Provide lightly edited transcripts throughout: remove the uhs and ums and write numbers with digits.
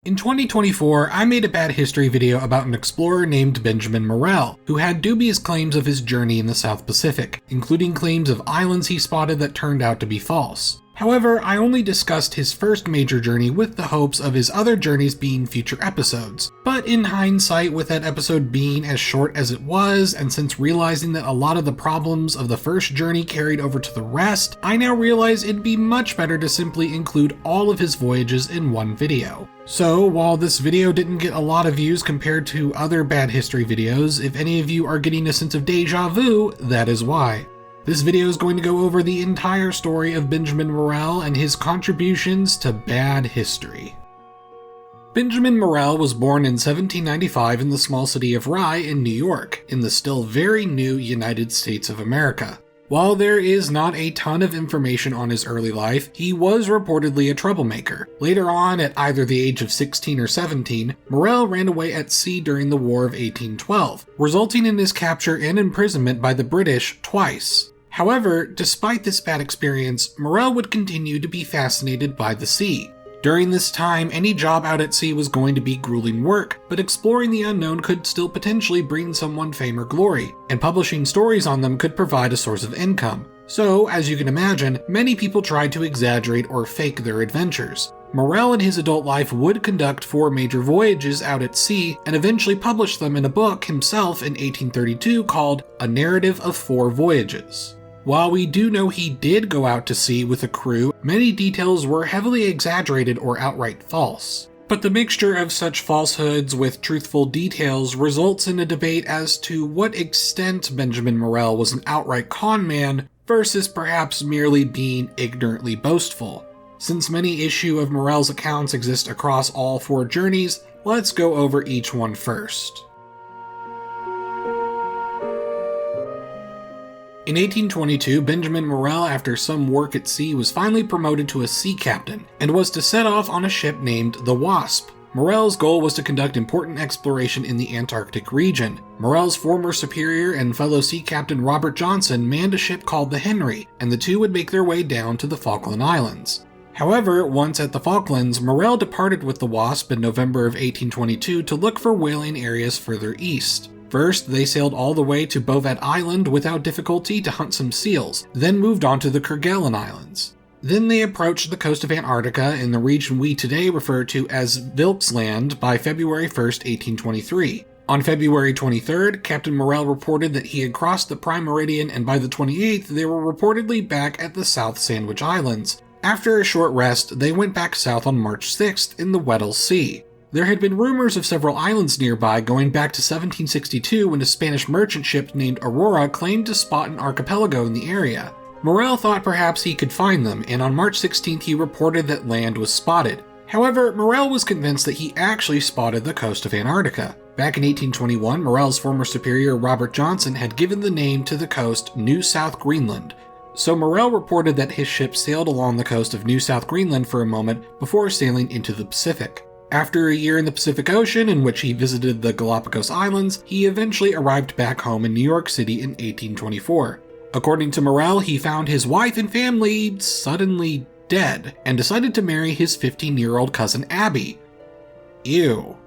In 2024, I made a bad history video about an explorer named Benjamin Morrell, who had dubious claims of his journey in the South Pacific, including claims of islands he spotted that turned out to be false. However, I only discussed his first major journey with the hopes of his other journeys being future episodes. But in hindsight, with that episode being as short as it was, and since realizing that a lot of the problems of the first journey carried over to the rest, I now realize it'd be much better to simply include all of his voyages in one video. So, while this video didn't get a lot of views compared to other bad history videos, if any of you are getting a sense of deja vu, that is why. This video is going to go over the entire story of Benjamin Morrell and his contributions to bad history. Benjamin Morrell was born in 1795 in the small city of Rye in New York, in the still very new United States of America. While there is not a ton of information on his early life, he was reportedly a troublemaker. Later on, at either the age of 16 or 17, Morrell ran away at sea during the War of 1812, resulting in his capture and imprisonment by the British twice. However, despite this bad experience, Morrell would continue to be fascinated by the sea. During this time, any job out at sea was going to be grueling work, but exploring the unknown could still potentially bring someone fame or glory, and publishing stories on them could provide a source of income. So, as you can imagine, many people tried to exaggerate or fake their adventures. Morrell in his adult life would conduct 4 major voyages out at sea, and eventually publish them in a book himself in 1832 called A Narrative of 4 Voyages. While we do know he did go out to sea with a crew, many details were heavily exaggerated or outright false. But the mixture of such falsehoods with truthful details results in a debate as to what extent Benjamin Morrell was an outright con man versus perhaps merely being ignorantly boastful. Since many issues of Morrell's accounts exist across all 4 journeys, let's go over each one first. In 1822, Benjamin Morrell, after some work at sea, was finally promoted to a sea captain, and was to set off on a ship named the Wasp. Morrell's goal was to conduct important exploration in the Antarctic region. Morrell's former superior and fellow sea captain Robert Johnson manned a ship called the Henry, and the two would make their way down to the Falkland Islands. However, once at the Falklands, Morrell departed with the Wasp in November of 1822 to look for whaling areas further east. First, they sailed all the way to Bovet Island without difficulty to hunt some seals, then moved on to the Kerguelen Islands. Then they approached the coast of Antarctica in the region we today refer to as Wilkes Land by February 1, 1823. On February 23rd, Captain Morrell reported that he had crossed the Prime Meridian, and by the 28th, they were reportedly back at the South Sandwich Islands. After a short rest, they went back south on March 6th in the Weddell Sea. There had been rumors of several islands nearby going back to 1762 when a Spanish merchant ship named Aurora claimed to spot an archipelago in the area. Morrell thought perhaps he could find them, and on March 16th he reported that land was spotted. However, Morrell was convinced that he actually spotted the coast of Antarctica. Back in 1821, Morrell's former superior Robert Johnson had given the name to the coast New South Greenland. So Morrell reported that his ship sailed along the coast of New South Greenland for a moment before sailing into the Pacific. After a year in the Pacific Ocean, in which he visited the Galapagos Islands, he eventually arrived back home in New York City in 1824. According to Morrell, he found his wife and family suddenly dead, and decided to marry his 15-year-old cousin Abby. Ew.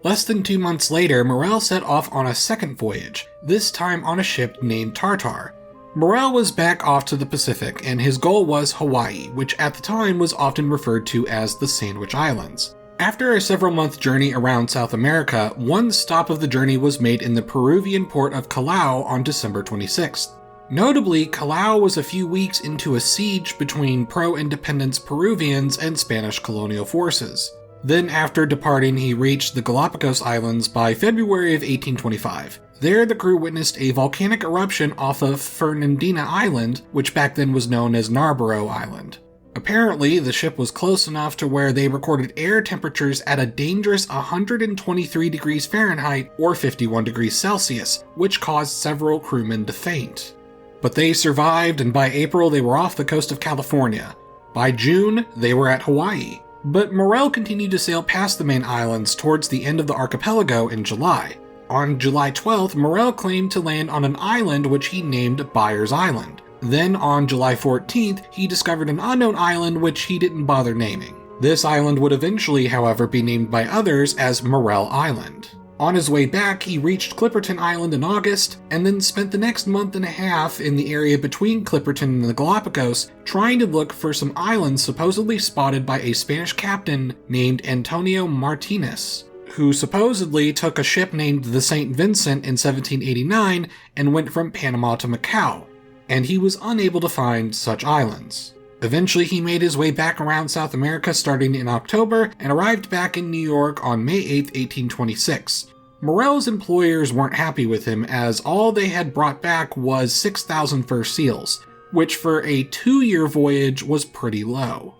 Less than 2 months later, Morrell set off on a second voyage, this time on a ship named Tartar. Morrell was back off to the Pacific, and his goal was Hawaii, which at the time was often referred to as the Sandwich Islands. After a several-month journey around South America, one stop of the journey was made in the Peruvian port of Callao on December 26th. Notably, Callao was a few weeks into a siege between pro-independence Peruvians and Spanish colonial forces. Then after departing, he reached the Galapagos Islands by February of 1825. There, the crew witnessed a volcanic eruption off of Fernandina Island, which back then was known as Narborough Island. Apparently, the ship was close enough to where they recorded air temperatures at a dangerous 123 degrees Fahrenheit or 51 degrees Celsius, which caused several crewmen to faint. But they survived, and by April they were off the coast of California. By June, they were at Hawaii. But Morrell continued to sail past the main islands towards the end of the archipelago in July. On July 12th, Morrell claimed to land on an island which he named Byers Island. Then on July 14th, he discovered an unknown island which he didn't bother naming. This island would eventually, however, be named by others as Morrell Island. On his way back, he reached Clipperton Island in August, and then spent the next month and a half in the area between Clipperton and the Galapagos, trying to look for some islands supposedly spotted by a Spanish captain named Antonio Martinez, who supposedly took a ship named the St. Vincent in 1789 and went from Panama to Macau, and he was unable to find such islands. Eventually, he made his way back around South America starting in October and arrived back in New York on May 8, 1826. Morrell's employers weren't happy with him, as all they had brought back was 6,000 fur seals, which for a 2-year voyage was pretty low.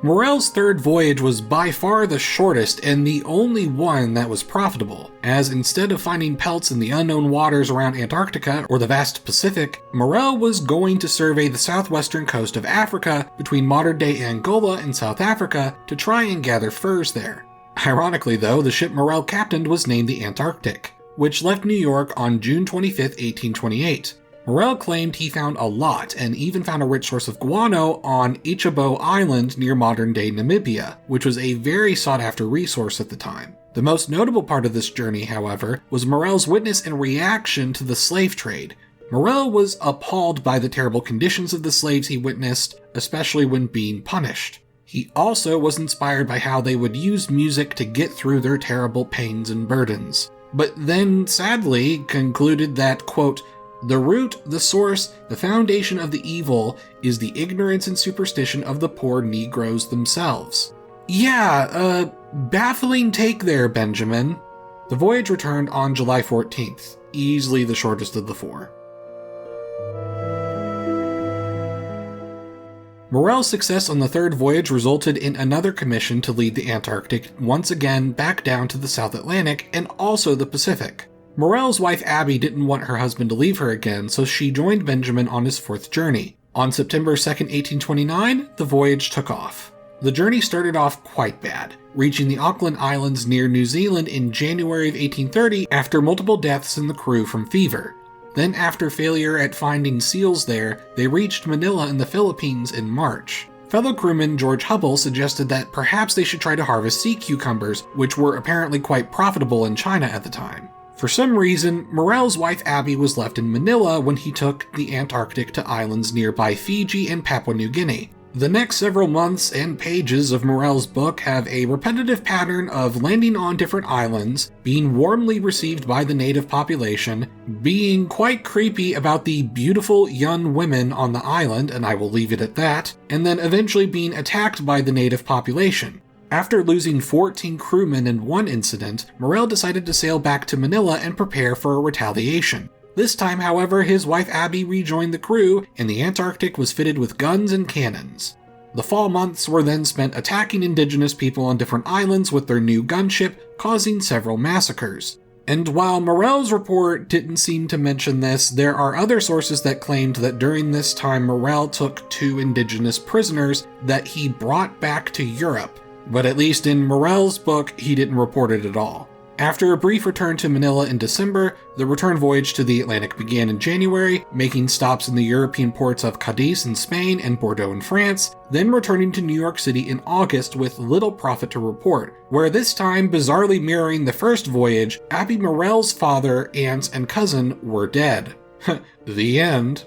Morrell's third voyage was by far the shortest and the only one that was profitable, as instead of finding pelts in the unknown waters around Antarctica or the vast Pacific, Morrell was going to survey the southwestern coast of Africa between modern-day Angola and South Africa to try and gather furs there. Ironically though, the ship Morrell captained was named the Antarctic, which left New York on June 25, 1828. Morrell claimed he found a lot, and even found a rich source of guano on Ichabo Island near modern-day Namibia, which was a very sought-after resource at the time. The most notable part of this journey, however, was Morrell's witness and reaction to the slave trade. Morrell was appalled by the terrible conditions of the slaves he witnessed, especially when being punished. He also was inspired by how they would use music to get through their terrible pains and burdens, but then sadly concluded that, quote, "The root, the source, the foundation of the evil is the ignorance and superstition of the poor Negroes themselves." Yeah, baffling take there, Benjamin. The voyage returned on July 14th, easily the shortest of the 4. Morrell's success on the third voyage resulted in another commission to lead the Antarctic once again back down to the South Atlantic and also the Pacific. Morrell's wife Abby didn't want her husband to leave her again, so she joined Benjamin on his 4th journey. On September 2, 1829, the voyage took off. The journey started off quite bad, reaching the Auckland Islands near New Zealand in January of 1830 after multiple deaths in the crew from fever. Then after failure at finding seals there, they reached Manila in the Philippines in March. Fellow crewman George Hubble suggested that perhaps they should try to harvest sea cucumbers, which were apparently quite profitable in China at the time. For some reason, Morrell's wife Abby was left in Manila when he took the Antarctic to islands nearby Fiji and Papua New Guinea. The next several months and pages of Morrell's book have a repetitive pattern of landing on different islands, being warmly received by the native population, being quite creepy about the beautiful young women on the island, and I will leave it at that, and then eventually being attacked by the native population. After losing 14 crewmen in one incident, Morrell decided to sail back to Manila and prepare for a retaliation. This time, however, his wife Abby rejoined the crew, and the Antarctic was fitted with guns and cannons. The fall months were then spent attacking indigenous people on different islands with their new gunship, causing several massacres. And while Morrell's report didn't seem to mention this, there are other sources that claimed that during this time Morrell took 2 indigenous prisoners that he brought back to Europe. But at least in Morrell's book, he didn't report it at all. After a brief return to Manila in December, the return voyage to the Atlantic began in January, making stops in the European ports of Cadiz in Spain and Bordeaux in France, then returning to New York City in August with little profit to report, where this time, bizarrely mirroring the first voyage, Abby Morrell's father, aunts, and cousin were dead. The end.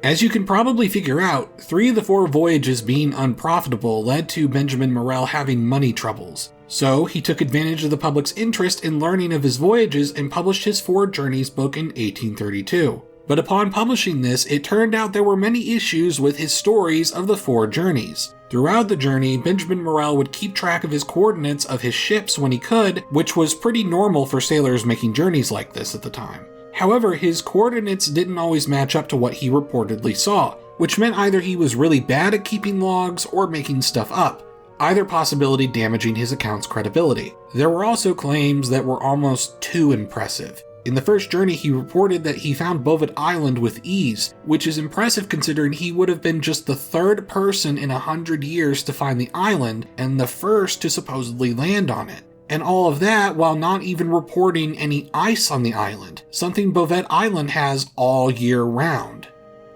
As you can probably figure out, 3 of the 4 voyages being unprofitable led to Benjamin Morrell having money troubles. So he took advantage of the public's interest in learning of his voyages and published his 4 Journeys book in 1832. But upon publishing this, it turned out there were many issues with his stories of the 4 journeys. Throughout the journey, Benjamin Morrell would keep track of his coordinates of his ships when he could, which was pretty normal for sailors making journeys like this at the time. However, his coordinates didn't always match up to what he reportedly saw, which meant either he was really bad at keeping logs or making stuff up, either possibility damaging his account's credibility. There were also claims that were almost too impressive. In the first journey, he reported that he found Bovet Island with ease, which is impressive considering he would have been just the 3rd person in 100 years to find the island and the first to supposedly land on it. And all of that while not even reporting any ice on the island, something Bovet Island has all year round.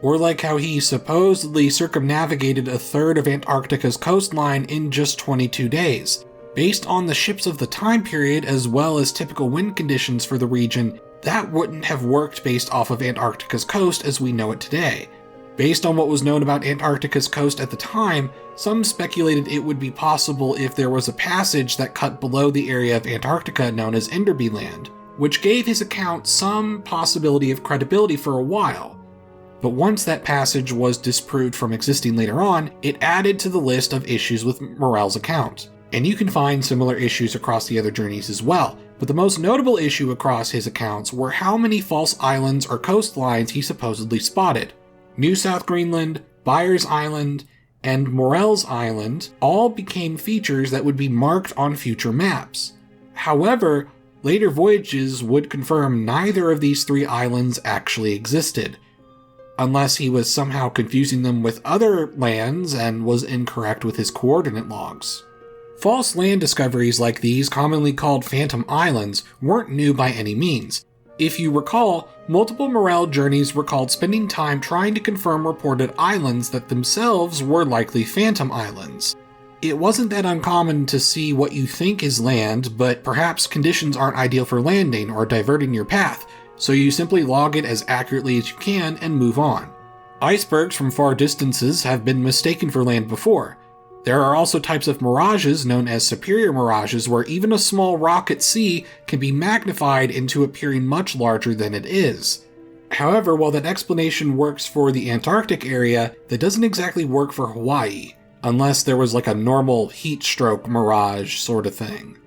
Or like how he supposedly circumnavigated a third of Antarctica's coastline in just 22 days. Based on the ships of the time period as well as typical wind conditions for the region, that wouldn't have worked based off of Antarctica's coast as we know it today. Based on what was known about Antarctica's coast at the time, some speculated it would be possible if there was a passage that cut below the area of Antarctica known as Enderby Land, which gave his account some possibility of credibility for a while. But once that passage was disproved from existing later on, it added to the list of issues with Morrell's account. And you can find similar issues across the other journeys as well, but the most notable issue across his accounts were how many false islands or coastlines he supposedly spotted. New South Greenland, Byers Island, and Morrell's Island all became features that would be marked on future maps. However, later voyages would confirm neither of these three islands actually existed, unless he was somehow confusing them with other lands and was incorrect with his coordinate logs. False land discoveries like these, commonly called Phantom Islands, weren't new by any means. If you recall, multiple Morrell journeys recalled spending time trying to confirm reported islands that themselves were likely Phantom Islands. It wasn't that uncommon to see what you think is land, but perhaps conditions aren't ideal for landing or diverting your path, so you simply log it as accurately as you can and move on. Icebergs from far distances have been mistaken for land before. There are also types of mirages known as superior mirages where even a small rock at sea can be magnified into appearing much larger than it is. However, while that explanation works for the Antarctic area, that doesn't exactly work for Hawaii, unless there was like a normal heat stroke mirage sort of thing.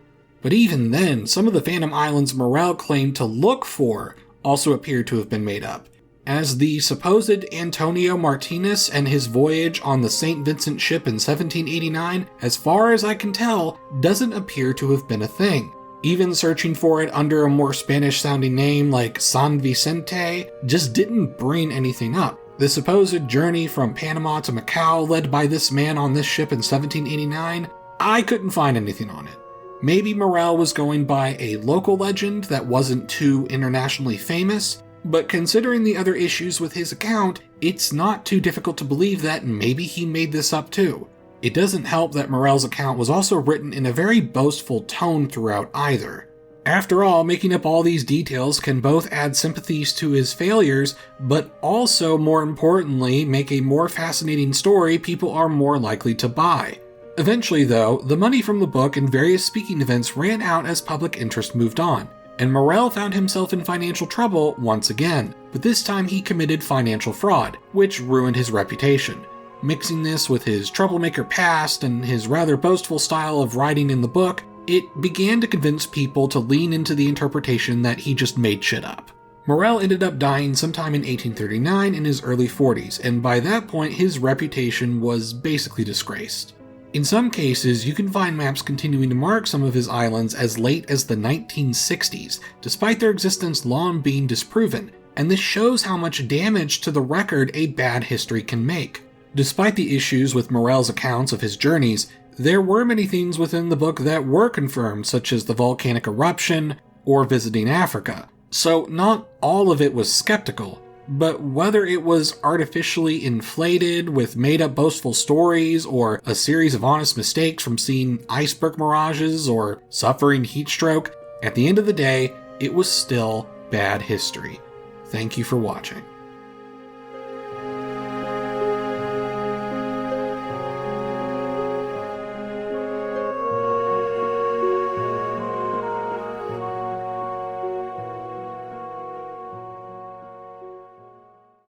But even then, some of the Phantom Islands Morrell claimed to look for also appear to have been made up, as the supposed Antonio Martinez and his voyage on the St. Vincent ship in 1789, as far as I can tell, doesn't appear to have been a thing. Even searching for it under a more Spanish-sounding name like San Vicente just didn't bring anything up. The supposed journey from Panama to Macau led by this man on this ship in 1789, I couldn't find anything on it. Maybe Morrell was going by a local legend that wasn't too internationally famous, but considering the other issues with his account, it's not too difficult to believe that maybe he made this up too. It doesn't help that Morrell's account was also written in a very boastful tone throughout either. After all, making up all these details can both add sympathies to his failures, but also, more importantly, make a more fascinating story people are more likely to buy. Eventually, though, the money from the book and various speaking events ran out as public interest moved on, and Morrell found himself in financial trouble once again, but this time he committed financial fraud, which ruined his reputation. Mixing this with his troublemaker past and his rather boastful style of writing in the book, it began to convince people to lean into the interpretation that he just made shit up. Morrell ended up dying sometime in 1839 in his early 40s, and by that point his reputation was basically disgraced. In some cases, you can find maps continuing to mark some of his islands as late as the 1960s, despite their existence long being disproven, and this shows how much damage to the record a bad history can make. Despite the issues with Morrell's accounts of his journeys, there were many things within the book that were confirmed, such as the volcanic eruption or visiting Africa, so not all of it was skeptical. But whether it was artificially inflated with made-up boastful stories, or a series of honest mistakes from seeing iceberg mirages or suffering heat stroke, at the end of the day, it was still bad history. Thank you for watching.